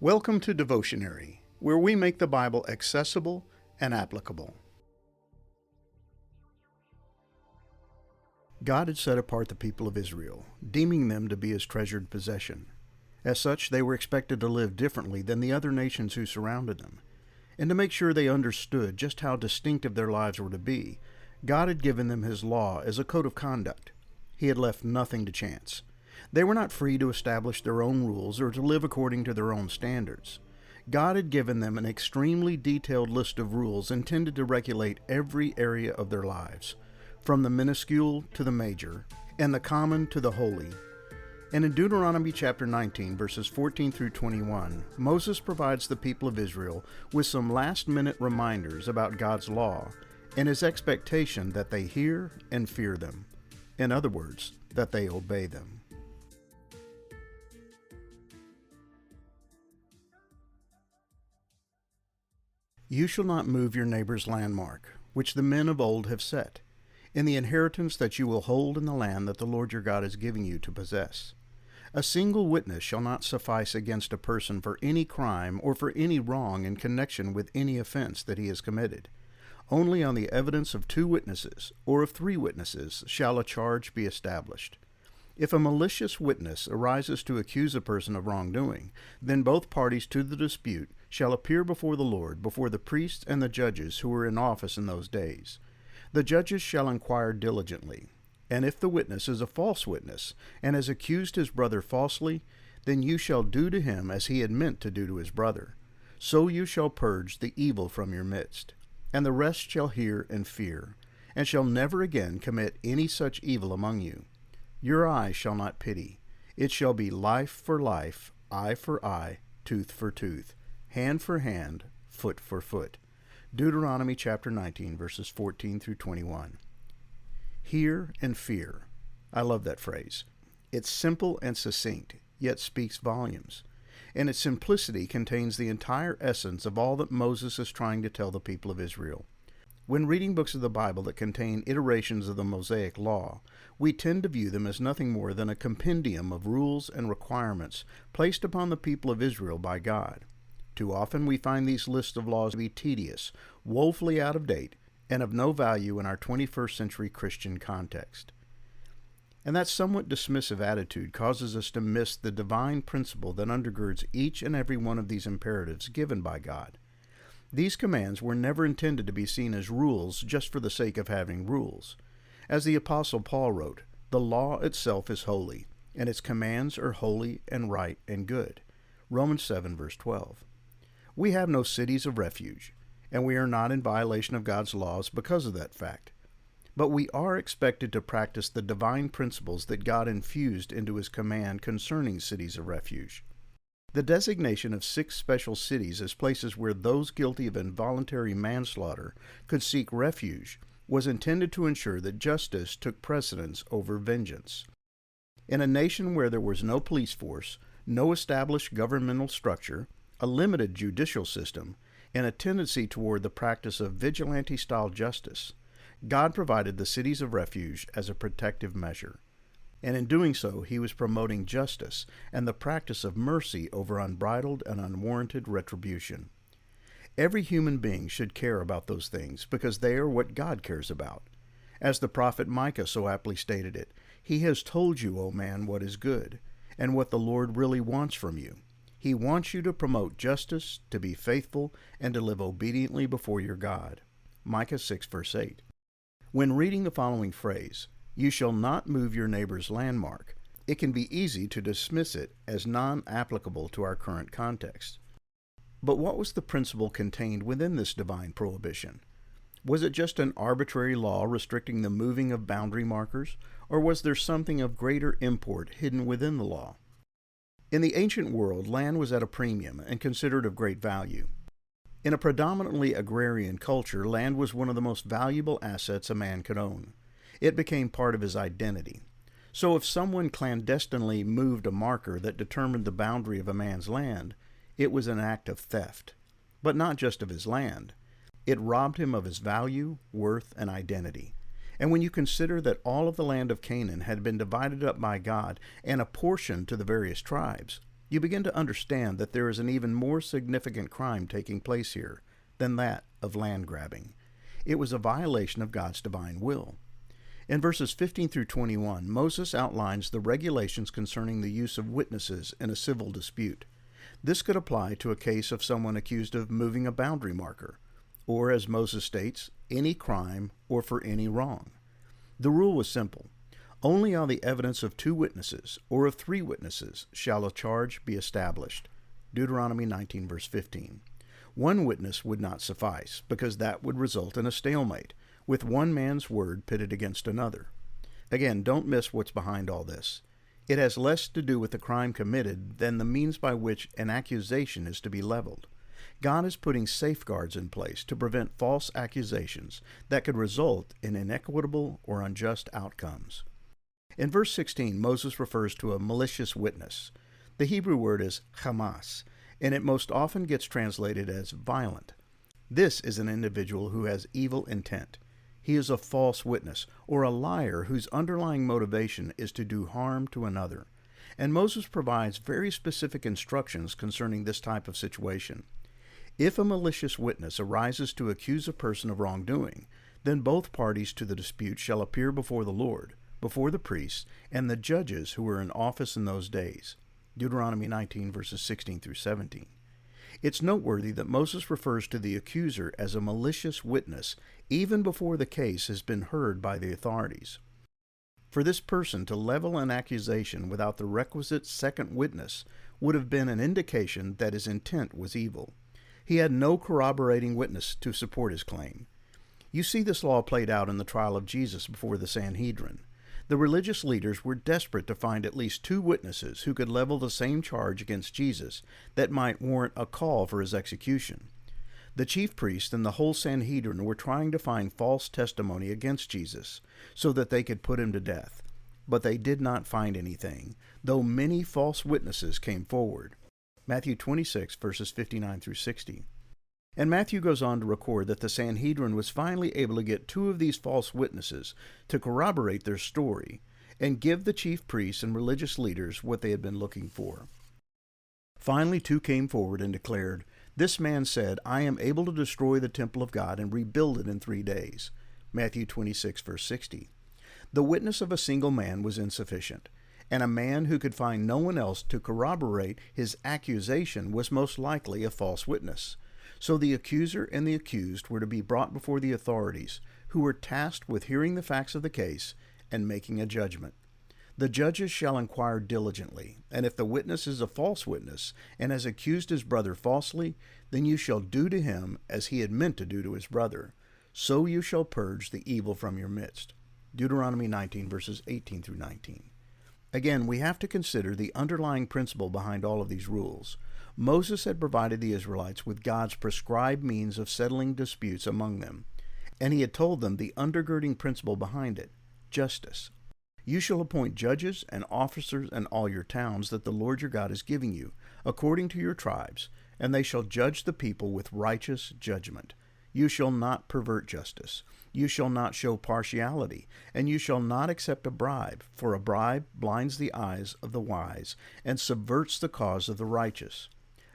Welcome to Devotionary, where we make the Bible accessible and applicable. God had set apart the people of Israel, deeming them to be his treasured possession. As such, they were expected to live differently than the other nations who surrounded them. And to make sure they understood just how distinctive their lives were to be, God had given them his law as a code of conduct. He had left nothing to chance. They were not free to establish their own rules or to live according to their own standards. God had given them an extremely detailed list of rules intended to regulate every area of their lives, from the minuscule to the major, and the common to the holy. And in Deuteronomy chapter 19, verses 14 through 21, Moses provides the people of Israel with some last-minute reminders about God's law and his expectation that they hear and fear them. In other words, that they obey them. You shall not move your neighbor's landmark, which the men of old have set, in the inheritance that you will hold in the land that the Lord your God is giving you to possess. A single witness shall not suffice against a person for any crime or for any wrong in connection with any offense that he has committed. Only on the evidence of 2 witnesses or of 3 witnesses shall a charge be established. If a malicious witness arises to accuse a person of wrongdoing, then both parties to the dispute shall appear before the Lord, before the priests and the judges who were in office in those days. The judges shall inquire diligently, and if the witness is a false witness, and has accused his brother falsely, then you shall do to him as he had meant to do to his brother. So you shall purge the evil from your midst, and the rest shall hear and fear, and shall never again commit any such evil among you. Your eye shall not pity. It shall be life for life, eye for eye, tooth for tooth, hand for hand, foot for foot. Deuteronomy chapter 19, verses 14 through 21. Hear and fear. I love that phrase. It's simple and succinct, yet speaks volumes. And its simplicity contains the entire essence of all that Moses is trying to tell the people of Israel. When reading books of the Bible that contain iterations of the Mosaic Law, we tend to view them as nothing more than a compendium of rules and requirements placed upon the people of Israel by God. Too often we find these lists of laws to be tedious, woefully out of date, and of no value in our 21st century Christian context. And that somewhat dismissive attitude causes us to miss the divine principle that undergirds each and every one of these imperatives given by God. These commands were never intended to be seen as rules just for the sake of having rules. As the Apostle Paul wrote, the law itself is holy, and its commands are holy and right and good. Romans 7, verse 12. We have no cities of refuge, and we are not in violation of God's laws because of that fact. But we are expected to practice the divine principles that God infused into his command concerning cities of refuge. The designation of 6 special cities as places where those guilty of involuntary manslaughter could seek refuge was intended to ensure that justice took precedence over vengeance. In a nation where there was no police force, no established governmental structure, a limited judicial system, and a tendency toward the practice of vigilante-style justice, God provided the cities of refuge as a protective measure. And in doing so, he was promoting justice and the practice of mercy over unbridled and unwarranted retribution. Every human being should care about those things because they are what God cares about. As the prophet Micah so aptly stated it, he has told you, O man, what is good, and what the Lord really wants from you. He wants you to promote justice, to be faithful, and to live obediently before your God. Micah 6, verse 8. When reading the following phrase, you shall not move your neighbor's landmark, it can be easy to dismiss it as non-applicable to our current context. But what was the principle contained within this divine prohibition? Was it just an arbitrary law restricting the moving of boundary markers, or was there something of greater import hidden within the law? In the ancient world, land was at a premium and considered of great value. In a predominantly agrarian culture, land was one of the most valuable assets a man could own. It became part of his identity. So if someone clandestinely moved a marker that determined the boundary of a man's land, it was an act of theft. But not just of his land. It robbed him of his value, worth, and identity. And when you consider that all of the land of Canaan had been divided up by God and apportioned to the various tribes, you begin to understand that there is an even more significant crime taking place here than that of land grabbing. It was a violation of God's divine will. In verses 15 through 21, Moses outlines the regulations concerning the use of witnesses in a civil dispute. This could apply to a case of someone accused of moving a boundary marker, or, as Moses states, any crime or for any wrong. The rule was simple. Only on the evidence of 2 witnesses or of 3 witnesses shall a charge be established. Deuteronomy 19, verse 15. One witness would not suffice, because that would result in a stalemate, with one man's word pitted against another. Again, don't miss what's behind all this. It has less to do with the crime committed than the means by which an accusation is to be leveled. God is putting safeguards in place to prevent false accusations that could result in inequitable or unjust outcomes. In verse 16, Moses refers to a malicious witness. The Hebrew word is chamas, and it most often gets translated as violent. This is an individual who has evil intent. He is a false witness, or a liar whose underlying motivation is to do harm to another. And Moses provides very specific instructions concerning this type of situation. If a malicious witness arises to accuse a person of wrongdoing, then both parties to the dispute shall appear before the Lord, before the priests, and the judges who were in office in those days. Deuteronomy 19, verses 16 through 17. It's noteworthy that Moses refers to the accuser as a malicious witness even before the case has been heard by the authorities. For this person to level an accusation without the requisite second witness would have been an indication that his intent was evil. He had no corroborating witness to support his claim. You see this law played out in the trial of Jesus before the Sanhedrin. The religious leaders were desperate to find at least 2 witnesses who could level the same charge against Jesus that might warrant a call for his execution. The chief priest and the whole Sanhedrin were trying to find false testimony against Jesus so that they could put him to death. But they did not find anything, though many false witnesses came forward. Matthew 26, verses 59 through 60. And Matthew goes on to record that the Sanhedrin was finally able to get 2 of these false witnesses to corroborate their story and give the chief priests and religious leaders what they had been looking for. Finally, 2 came forward and declared, "This man said, I am able to destroy the temple of God and rebuild it in 3 days." Matthew 26, verse 60. The witness of a single man was insufficient, and a man who could find no one else to corroborate his accusation was most likely a false witness. So the accuser and the accused were to be brought before the authorities, who were tasked with hearing the facts of the case and making a judgment. The judges shall inquire diligently, and if the witness is a false witness and has accused his brother falsely, then you shall do to him as he had meant to do to his brother. So you shall purge the evil from your midst. Deuteronomy 19, verses 18 through 19. Again, we have to consider the underlying principle behind all of these rules. Moses had provided the Israelites with God's prescribed means of settling disputes among them, and he had told them the undergirding principle behind it, justice. You shall appoint judges and officers in all your towns that the Lord your God is giving you, according to your tribes, and they shall judge the people with righteous judgment. You shall not pervert justice. You shall not show partiality, and you shall not accept a bribe, for a bribe blinds the eyes of the wise and subverts the cause of the righteous.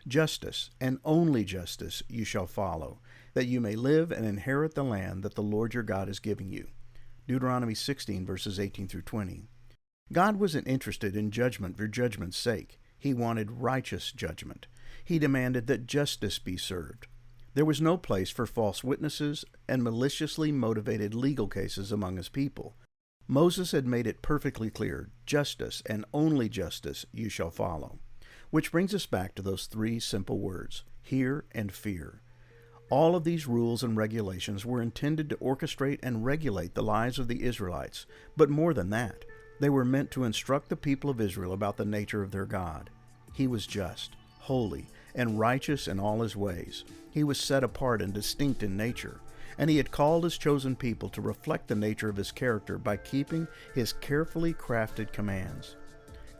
Justice, and only justice, you shall follow, that you may live and inherit the land that the Lord your God is giving you. Deuteronomy 16, verses 18 through 20. God wasn't interested in judgment for judgment's sake. He wanted righteous judgment. He demanded that justice be served. There was no place for false witnesses and maliciously motivated legal cases among his people. Moses had made it perfectly clear, justice and only justice you shall follow. Which brings us back to those 3 simple words, hear and fear. All of these rules and regulations were intended to orchestrate and regulate the lives of the Israelites, but more than that, they were meant to instruct the people of Israel about the nature of their God. He was just, holy, and righteous in all his ways. He was set apart and distinct in nature, and he had called his chosen people to reflect the nature of his character by keeping his carefully crafted commands.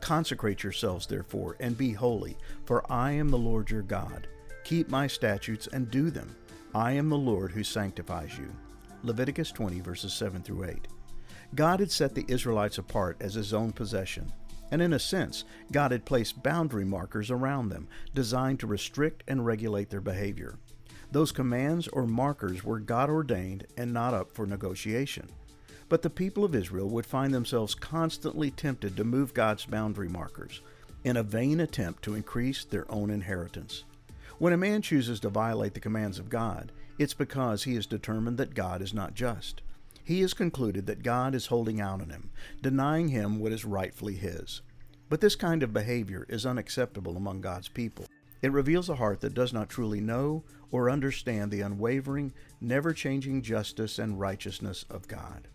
Consecrate yourselves, therefore, and be holy, for I am the Lord your God. Keep my statutes and do them. I am the Lord who sanctifies you. Leviticus 20, verses 7 through 8. God had set the Israelites apart as his own possession. And in a sense, God had placed boundary markers around them, designed to restrict and regulate their behavior. Those commands or markers were God ordained and not up for negotiation. But the people of Israel would find themselves constantly tempted to move God's boundary markers in a vain attempt to increase their own inheritance. When a man chooses to violate the commands of God, it's because he is determined that God is not just. He has concluded that God is holding out on him, denying him what is rightfully his. But this kind of behavior is unacceptable among God's people. It reveals a heart that does not truly know or understand the unwavering, never-changing justice and righteousness of God.